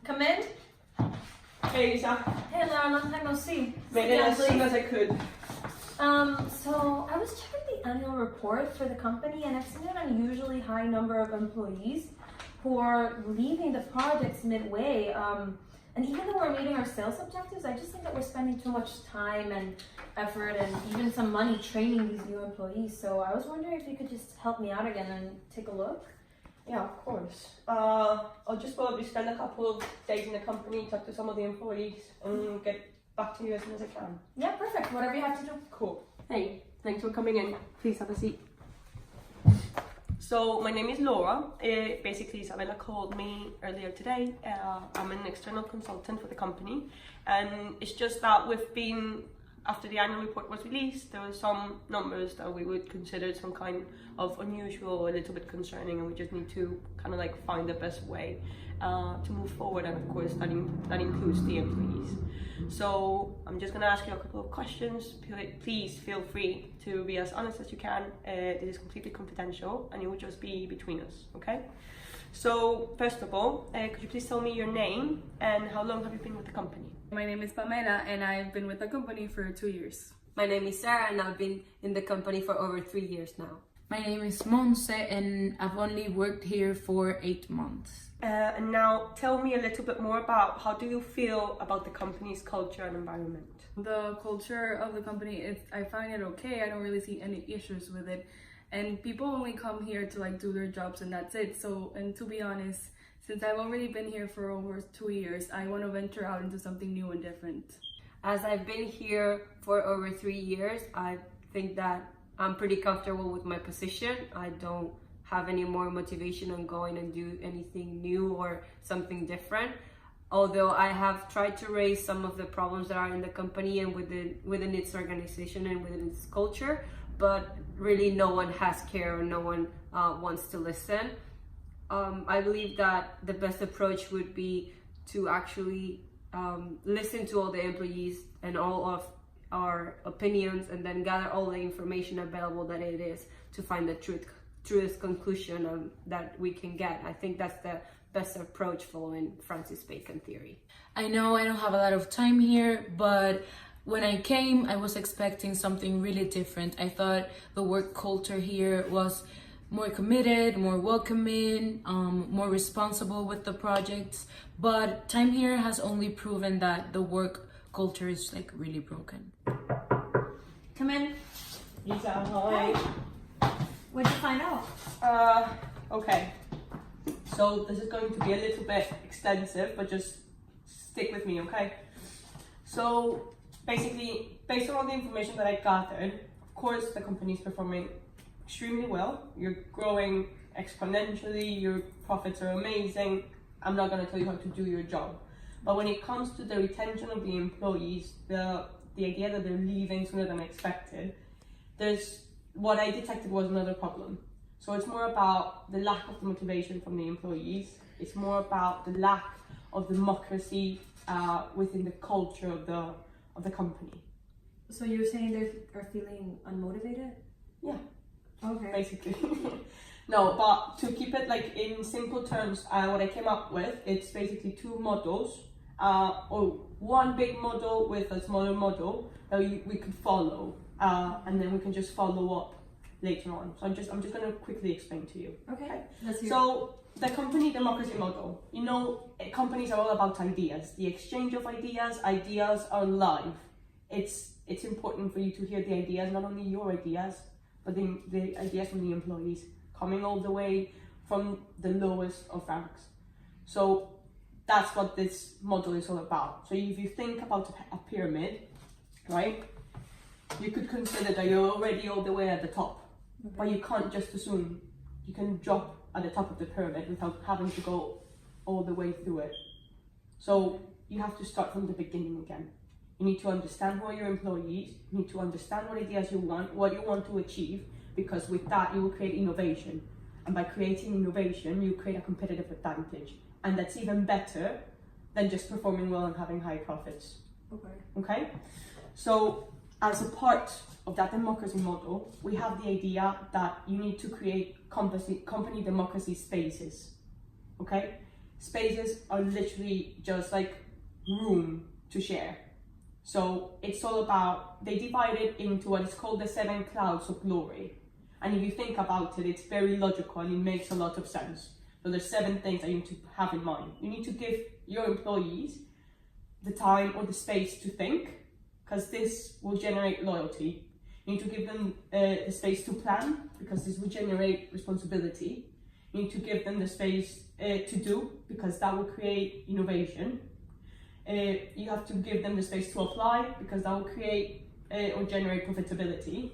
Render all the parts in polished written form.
Come in. Hey Lisa, Hey Lara, long time no see. made it as soon as I could. So I was checking the annual report for the company and I've seen an unusually high number of employees who are leaving the projects midway. And even though we're meeting our sales objectives, I just think that we're spending too much time and effort and even some money training these new employees. So I was wondering if you could just help me out again and take a look. Yeah, of course. I'll just probably spend a couple of days in the company, talk to some of the employees, and get back to you as soon as I can. Yeah, perfect. Whatever you have to do. Cool. Hey, thanks for coming in. Please have a seat. So my name is Laura. Basically, Isabella called me earlier today. I'm an external consultant for the company, and it's just that we've been, after the annual report was released, there were some numbers that we would consider some kind of unusual or a little bit concerning, and we just need to kind of like find the best way to move forward, and of course that includes the employees. So I'm just going to ask you a couple of questions. Please feel free to be as honest as you can. This is completely confidential and it will just be between us, okay? So first of all, could you please tell me your name and how long have you been with the company? My name is Pamela and I've been with the company for 2 years. My name is Sarah and I've been in the company for over 3 years now. My name is Monse and I've only worked here for 8 months. And now tell me a little bit more about how do you feel about the company's culture and environment? The culture of the company, I find it okay. I don't really see any issues with it. And people only come here to like do their jobs and that's it. So, and to be honest, since I've already been here for over 2 years, I want to venture out into something new and different. As I've been here for over 3 years, I think that I'm pretty comfortable with my position. I don't have any more motivation on going and do anything new or something different. Although I have tried to raise some of the problems that are in the company and within its organization and within its culture, but really no one has care or no one wants to listen. I believe that the best approach would be to actually listen to all the employees and all of our opinions and then gather all the information available that it is to find the truest conclusion that we can get. I think that's the best approach following Francis Bacon theory. I know I don't have a lot of time here, but when I came, I was expecting something really different. I thought the work culture here was more committed, more welcoming, more responsible with the projects. But time here has only proven that the work culture is like really broken. Come in. Lisa, hi. What'd you find out? Okay. So this is going to be a little bit extensive, but just stick with me, okay? So basically, based on all the information that I gathered, of course the company is performing extremely well. You're growing exponentially, your profits are amazing. I'm not going to tell you how to do your job. But when it comes to the retention of the employees, the idea that they're leaving sooner than expected, what I detected was another problem. So it's more about the lack of the motivation from the employees. It's more about the lack of democracy within the culture of the company. So you're saying they're feeling unmotivated? Yeah. Okay. Basically. No, but to keep it like in simple terms, what I came up with, it's basically two models, or one big model with a smaller model that we could follow, and then we can just follow up later on. So I'm just going to quickly explain to you. Okay. Let's hear. So the company democracy model, you know, companies are all about ideas, the exchange of ideas. Ideas are live. It's important for you to hear the ideas, not only your ideas, but the ideas from the employees, coming all the way from the lowest of ranks. So that's what this model is all about. So if you think about a pyramid, right, you could consider that you're already all the way at the top, but you can't just assume you can drop at the top of the pyramid without having to go all the way through it. So you have to start from the beginning again. You need to understand who are your employees, you need to understand what ideas you want, what you want to achieve, because with that you will create innovation. And by creating innovation, you create a competitive advantage. And that's even better than just performing well and having high profits. Okay? So as a part of that democracy model, we have the idea that you need to create company democracy spaces. Okay? Spaces are literally just like room to share. So it's all about, they divide it into what is called the 7 clouds of glory. And if you think about it, it's very logical and it makes a lot of sense. So there's 7 things that you need to have in mind. You need to give your employees the time or the space to think, because this will generate loyalty. You need to give them the space to plan, because this will generate responsibility. You need to give them the space to do, because that will create innovation. You have to give them the space to apply, because that will create or generate profitability.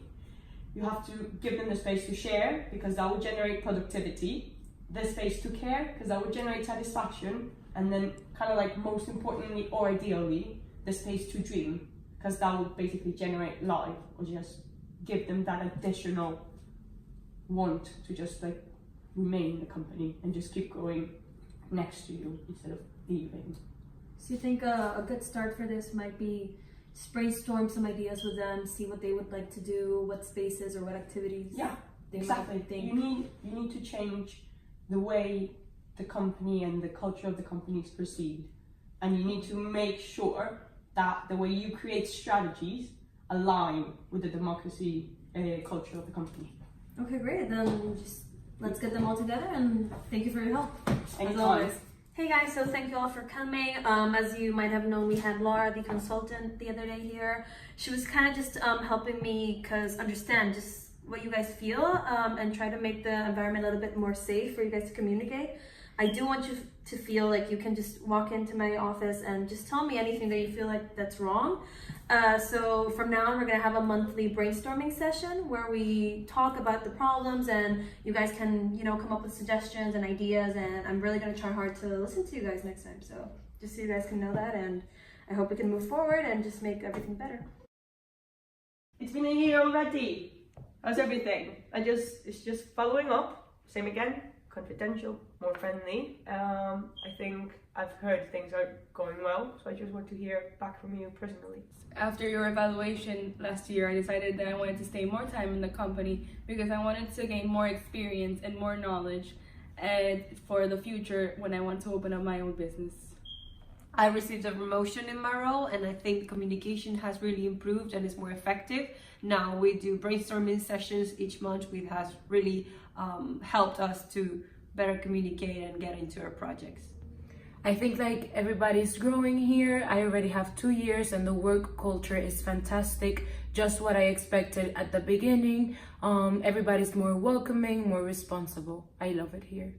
You have to give them the space to share, because that will generate productivity. The space to care, because that will generate satisfaction. And then kind of like most importantly or ideally, the space to dream, because that will basically generate life, or just give them that additional want to just like remain in the company and just keep growing next to you instead of leaving. So you think a good start for this might be just brainstorm some ideas with them, see what they would like to do, what spaces or what activities they Exactly. might think. You need to change the way the company and the culture of the company is perceived, and you need to make sure that the way you create strategies align with the democracy culture of the company. Okay, great. Then just let's get them all together, and thank you for your help. As Anytime. always. Hey guys, so thank you all for coming. As you might have known, we had Laura, the consultant, the other day here. She was kind of just helping me understand just what you guys feel and try to make the environment a little bit more safe for you guys to communicate. I do want you to feel like you can just walk into my office and just tell me anything that you feel like that's wrong. So from now on, we're gonna have a monthly brainstorming session where we talk about the problems and you guys can, come up with suggestions and ideas, and I'm really gonna try hard to listen to you guys next time. So just so you guys can know that, and I hope we can move forward and just make everything better. It's been a year already. How's everything? It's just following up. Same again. Confidential, more friendly. I think I've heard things are going well, so I just want to hear back from you personally. After your evaluation last year, I decided that I wanted to stay more time in the company because I wanted to gain more experience and more knowledge and for the future when I want to open up my own business. I received a promotion in my role, and I think communication has really improved and is more effective. Now we do brainstorming sessions each month, which has really helped us to better communicate and get into our projects. I think like everybody's growing here. I already have 2 years and the work culture is fantastic. Just what I expected at the beginning. Everybody's more welcoming, more responsible. I love it here.